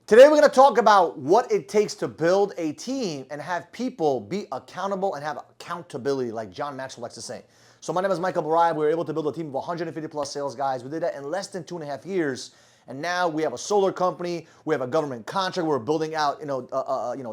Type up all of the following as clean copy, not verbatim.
Today we're going to talk about what it takes to build a team and have people be accountable and have accountability, like John Maxwell likes to say. So my name is Michael Barayev. We were able to build a team of 150 plus sales guys. We did that in less than 2.5 years. And now we have a solar company. We have a government contract. We're building out,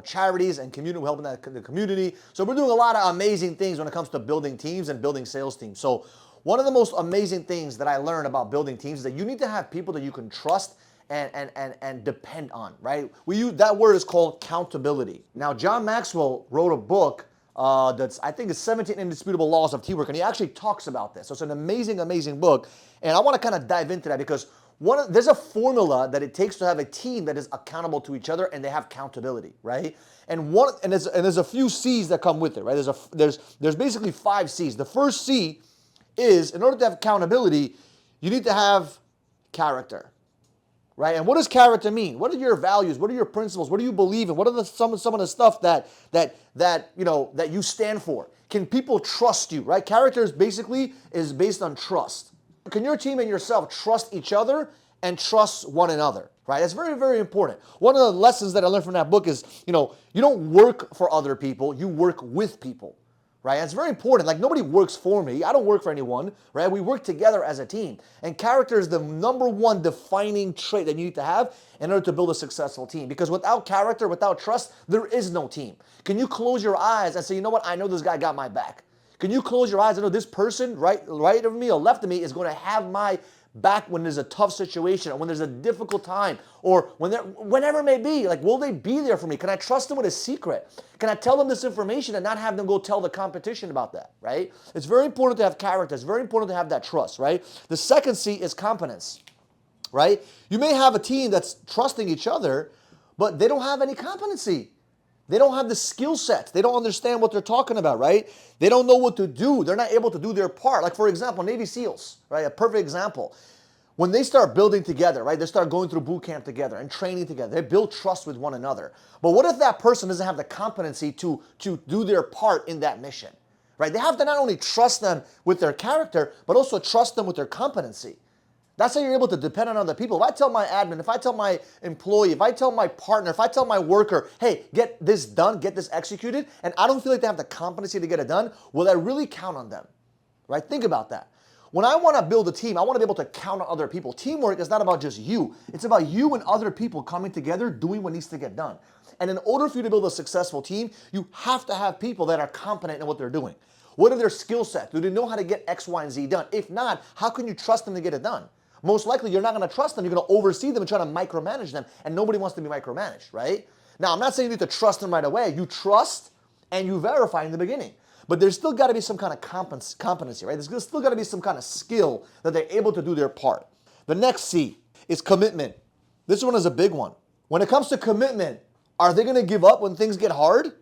charities and community. We're helping the community. So we're doing a lot of amazing things when it comes to building teams and building sales teams. So one of the most amazing things that I learned about building teams is that you need to have people that you can trust and depend on, right? We use that word is called accountability. Now, John Maxwell wrote a book that's, I think, it's 17 Indisputable Laws of Teamwork, and he actually talks about this. So it's an amazing, amazing book, and I want to kind of dive into that because there's a formula that it takes to have a team that is accountable to each other and they have accountability, right? And there's a few C's that come with it, right? There's basically 5 C's. The first C is, in order to have accountability, you need to have character. Right? And what does character mean? What are your values? What are your principles? What do you believe in? What are some of the stuff that you stand for? Can people trust you? Right? Character is based on trust. Can your team and yourself trust each other and trust one another? Right? That's very, very important. One of the lessons that I learned from that book is, you don't work for other people, you work with people. Right? It's very important. Like, nobody works for me. I don't work for anyone, right? We work together as a team. And character is the number one defining trait that you need to have in order to build a successful team. Because without character, without trust, there is no team. Can you close your eyes and say, you know what? I know this guy got my back. Can you close your eyes and know this person right of me or left of me is going to have my back when there's a tough situation or when there's a difficult time or whenever it may be? Like, will they be there for me? Can I trust them with a secret? Can I tell them this information and not have them go tell the competition about that, right? It's very important to have character. It's very important to have that trust, right? The second C is competence, right? You may have a team that's trusting each other, but they don't have any competency. They don't have the skill sets. They don't understand what they're talking about, right? They don't know what to do. They're not able to do their part. Like, for example, Navy SEALs, right? A perfect example. When they start building together, right? They start going through boot camp together and training together. They build trust with one another. But what if that person doesn't have the competency to do their part in that mission, right? They have to not only trust them with their character, but also trust them with their competency. That's how you're able to depend on other people. If I tell my admin, if I tell my employee, if I tell my partner, if I tell my worker, hey, get this done, get this executed, and I don't feel like they have the competency to get it done, will I really count on them? Right? Think about that. When I want to build a team, I want to be able to count on other people. Teamwork is not about just you. It's about you and other people coming together, doing what needs to get done. And in order for you to build a successful team, you have to have people that are competent in what they're doing. What are their skill sets? Do they know how to get X, Y, and Z done? If not, how can you trust them to get it done? Most likely, you're not going to trust them. You're going to oversee them and try to micromanage them, and nobody wants to be micromanaged, right? Now, I'm not saying you need to trust them right away. You trust and you verify in the beginning. But there's still got to be some kind of competency, right? There's still got to be some kind of skill that they're able to do their part. The next C is commitment. This one is a big one. When it comes to commitment, are they going to give up when things get hard?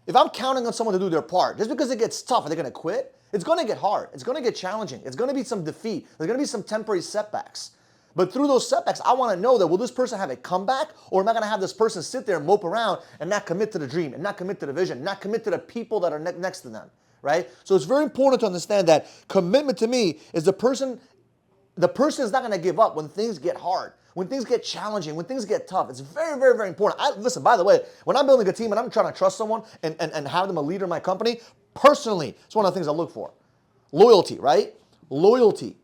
If I'm counting on someone to do their part, just because it gets tough, are they going to quit? It's going to get hard. It's going to get challenging. It's going to be some defeat. There's going to be some temporary setbacks. But through those setbacks, I want to know that will this person have a comeback, or am I going to have this person sit there and mope around and not commit to the dream and not commit to the vision, not commit to the people that are next to them, right? So it's very important to understand that commitment to me is the person is not going to give up when things get hard, when things get challenging, when things get tough. It's very, very, very important. Listen, by the way, when I'm building a team and I'm trying to trust someone and have them a leader in my company, personally, it's one of the things I look for. Loyalty, right? Loyalty,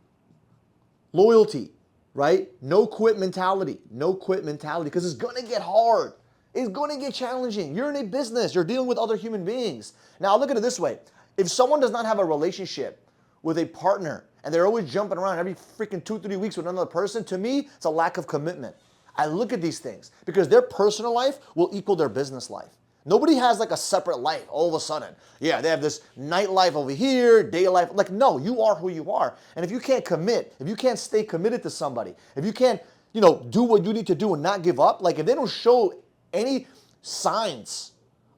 right? No quit mentality, because it's going to get hard. It's going to get challenging. You're in a business. You're dealing with other human beings. Now, look at it this way. If someone does not have a relationship with a partner and they're always jumping around every freaking 2-3 weeks with another person, to me, it's a lack of commitment. I look at these things because their personal life will equal their business life. Nobody has like a separate life all of a sudden. Yeah, they have this nightlife over here, day life. Like, no, you are who you are. And if you can't commit, if you can't stay committed to somebody, if you can't, do what you need to do and not give up, like if they don't show any signs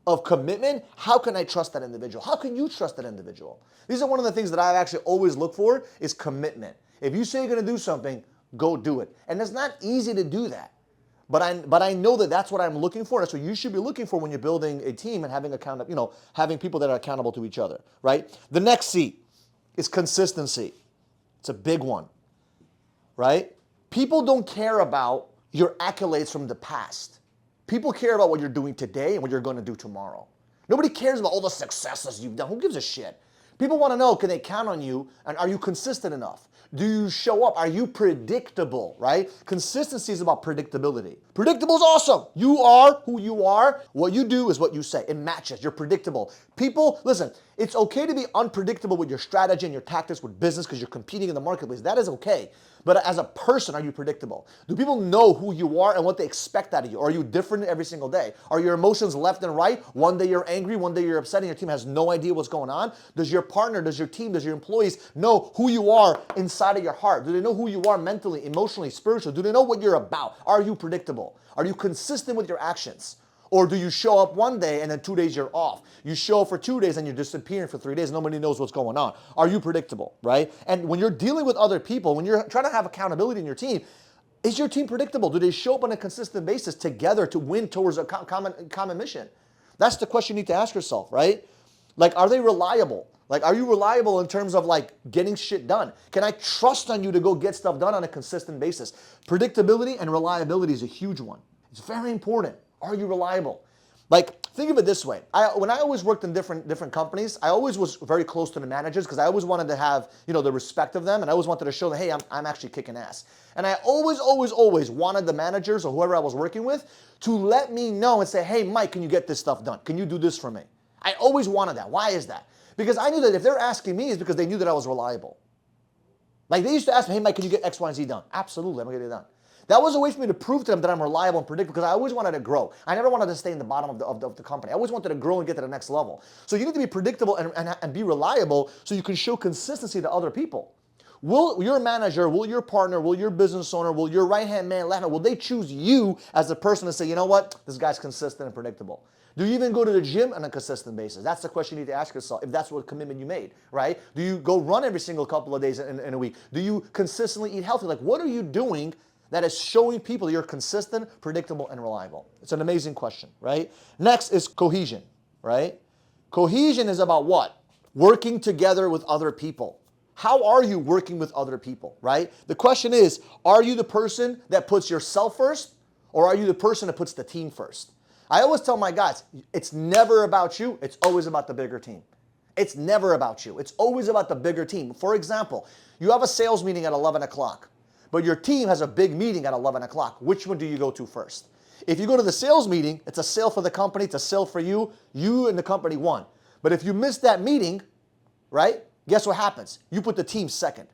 of commitment, how can I trust that individual? How can you trust that individual? These are one of the things that I've actually always looked for is commitment. If you say you're going to do something, go do it. And it's not easy to do that. But I know that that's what I'm looking for. That's what you should be looking for when you're building a team and having people that are accountable to each other, right? The next C is consistency. It's a big one, right? People don't care about your accolades from the past. People care about what you're doing today and what you're going to do tomorrow. Nobody cares about all the successes you've done. Who gives a shit? People want to know, can they count on you, and are you consistent enough? Do you show up? Are you predictable, right? Consistency is about predictability. Predictable is awesome. You are who you are. What you do is what you say. It matches. You're predictable. People, listen, it's okay to be unpredictable with your strategy and your tactics with business because you're competing in the marketplace. That is okay. But as a person, are you predictable? Do people know who you are and what they expect out of you? Are you different every single day? Are your emotions left and right? One day you're angry, one day you're upset, and your team has no idea what's going on? Does your partner, does your team, does your employees know who you are inside of your heart? Do they know who you are mentally, emotionally, spiritually? Do they know what you're about? Are you predictable? Are you consistent with your actions? Or do you show up one day and then 2 days you're off? You show up for 2 days and you're disappearing for 3 days. Nobody knows what's going on. Are you predictable, right? And when you're dealing with other people, when you're trying to have accountability in your team, is your team predictable? Do they show up on a consistent basis together to win towards a common mission? That's the question you need to ask yourself, right? Like, are they reliable? Like, are you reliable in terms of like getting shit done? Can I trust on you to go get stuff done on a consistent basis? Predictability and reliability is a huge one. It's very important. Are you reliable? Like, think of it this way. When I always worked in different companies, I always was very close to the managers because I always wanted to have, the respect of them, and I always wanted to show them, hey, I'm actually kicking ass. And I always wanted the managers or whoever I was working with to let me know and say, hey, Mike, can you get this stuff done? Can you do this for me? I always wanted that. Why is that? Because I knew that if they're asking me, it's because they knew that I was reliable. Like, they used to ask me, hey, Mike, can you get X, Y, and Z done? Absolutely, I'm going to get it done. That was a way for me to prove to them that I'm reliable and predictable because I always wanted to grow. I never wanted to stay in the bottom of the company. I always wanted to grow and get to the next level. So you need to be predictable and be reliable so you can show consistency to other people. Will your manager, will your partner, will your business owner, will your right-hand man, left hand, will they choose you as the person to say, you know what, this guy's consistent and predictable? Do you even go to the gym on a consistent basis? That's the question you need to ask yourself, if that's what commitment you made, right? Do you go run every single couple of days in a week? Do you consistently eat healthy? Like, what are you doing that is showing people that you're consistent, predictable, and reliable? It's an amazing question, right? Next is cohesion, right? Cohesion is about what? Working together with other people. How are you working with other people, right? The question is, are you the person that puts yourself first, or are you the person that puts the team first? I always tell my guys, it's never about you, it's always about the bigger team. It's never about you, it's always about the bigger team. For example, you have a sales meeting at 11 o'clock. But your team has a big meeting at 11 o'clock. Which one do you go to first? If you go to the sales meeting, it's a sale for the company, it's a sale for you. You and the company won. But if you miss that meeting, right, guess what happens? You put the team second.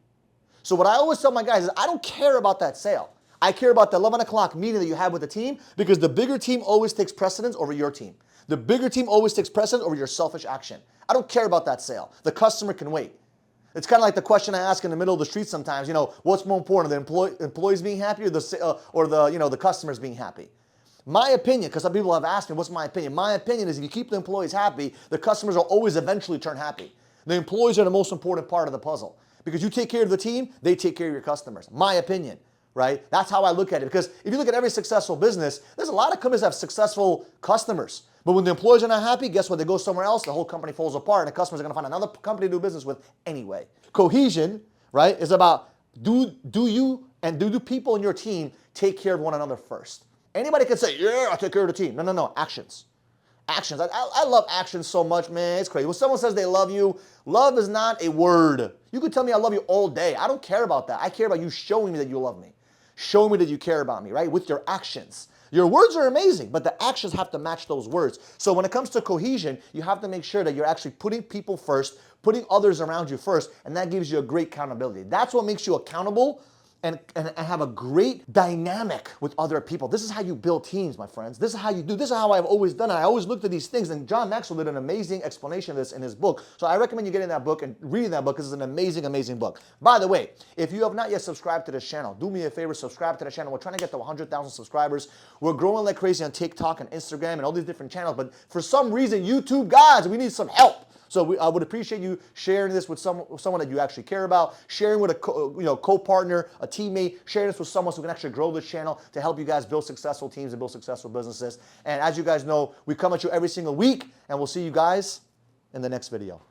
So what I always tell my guys is I don't care about that sale. I care about the 11 o'clock meeting that you have with the team because the bigger team always takes precedence over your team. The bigger team always takes precedence over your selfish action. I don't care about that sale. The customer can wait. It's kind of like the question I ask in the middle of the street sometimes, what's more important, the employees being happy or the customers being happy? My opinion, because some people have asked me, what's my opinion? My opinion is if you keep the employees happy, the customers will always eventually turn happy. The employees are the most important part of the puzzle because you take care of the team, they take care of your customers. My opinion, right? That's how I look at it because if you look at every successful business, there's a lot of companies that have successful customers. But when the employees are not happy, guess what? They go somewhere else, the whole company falls apart, and the customers are going to find another company to do business with anyway. Cohesion, right, is about do you and do people in your team take care of one another first? Anybody can say, yeah, I'll take care of the team. No, actions. Actions. I love actions so much, man. It's crazy. When someone says they love you, love is not a word. You could tell me I love you all day. I don't care about that. I care about you showing me that you love me. Show me that you care about me, right, with your actions. Your words are amazing, but the actions have to match those words. So when it comes to cohesion, you have to make sure that you're actually putting people first, putting others around you first, and that gives you a great accountability. That's what makes you accountable and have a great dynamic with other people. This is how you build teams, my friends. This is how you do. This is how I've always done it. I always looked at these things, and John Maxwell did an amazing explanation of this in his book. So I recommend you getting that book and reading that book because it's an amazing, amazing book. By the way, if you have not yet subscribed to this channel, do me a favor, subscribe to the channel. We're trying to get to 100,000 subscribers. We're growing like crazy on TikTok and Instagram and all these different channels, but for some reason, YouTube, guys, we need some help. So I would appreciate you sharing this with someone that you actually care about, sharing with a co-partner, a teammate, sharing this with someone who can actually grow this channel to help you guys build successful teams and build successful businesses. And as you guys know, we come at you every single week, and we'll see you guys in the next video.